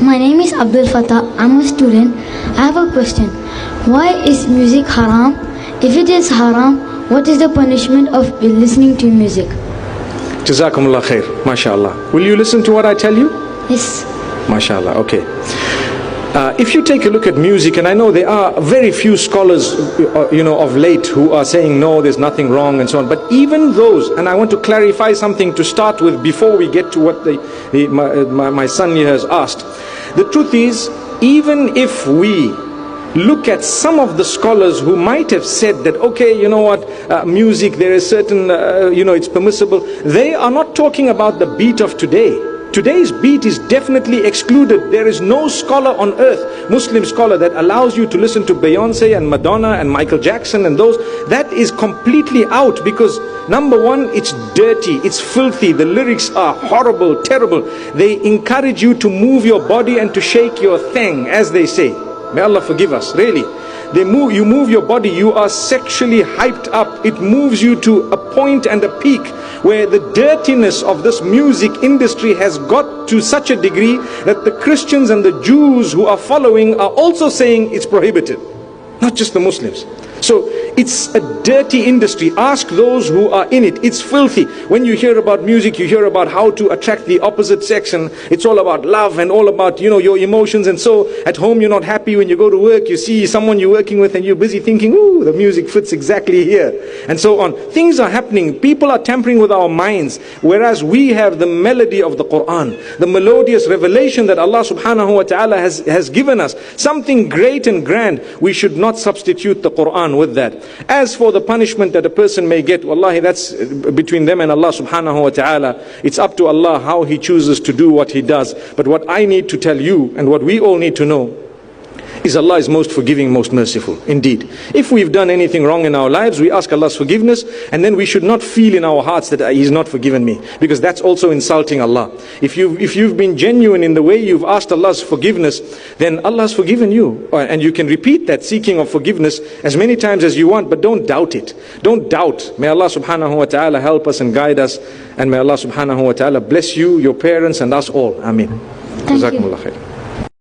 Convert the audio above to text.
My name is Abdul Fatah. I'm a student. I have a question. Why is music haram? If it is haram, what is the punishment of listening to music? Jazakumullah khair. MashaAllah. Will you listen to what I tell you? Yes. MashaAllah. Okay. If you take a look at music, and I know there are very few scholars, of late who are saying no, there's nothing wrong and so on. But even those, and I want to clarify something to start with before we get to what my son here has asked. The truth is, even if we look at some of the scholars who might have said that, okay, you know what, music, there is certain, it's permissible. They are not talking about the beat of today. Today's beat is definitely excluded. There is no scholar on earth, Muslim scholar, that allows you to listen to Beyonce and Madonna and Michael Jackson and those. That is completely out, because number one, it's dirty, it's filthy, the lyrics are horrible, terrible. They encourage you to move your body and to shake your thing, as they say. May Allah forgive us, really. You move your body, you are sexually hyped up. It moves you to a point and a peak where the dirtiness of this music industry has got to such a degree that the Christians and the Jews who are following are also saying it's prohibited, not just the Muslims. So it's a dirty industry. Ask those who are in it. It's filthy. When you hear about music, you hear about how to attract the opposite sex, and it's all about love and all about, your emotions. And so at home you're not happy. When you go to work, you see someone you're working with and you're busy thinking, ooh, the music fits exactly here, and so on. Things are happening. People are tampering with our minds, whereas we have the melody of the Quran, the melodious revelation that Allah subhanahu wa ta'ala has given us, something great and grand. We should not substitute the Quran with that. As for the punishment that a person may get, wallahi, that's between them and Allah subhanahu wa ta'ala. It's up to Allah how He chooses to do what He does. But what I need to tell you, and what we all need to know, is Allah is most forgiving, most merciful. Indeed. If we've done anything wrong in our lives, we ask Allah's forgiveness, and then we should not feel in our hearts that He's not forgiven me, because that's also insulting Allah. If you've been genuine in the way you've asked Allah's forgiveness, then Allah's forgiven you. And you can repeat that seeking of forgiveness as many times as you want, but don't doubt it. Don't doubt. May Allah subhanahu wa ta'ala help us and guide us, and may Allah subhanahu wa ta'ala bless you, your parents, and us all. Ameen. Thank you. Jazakumullah khair.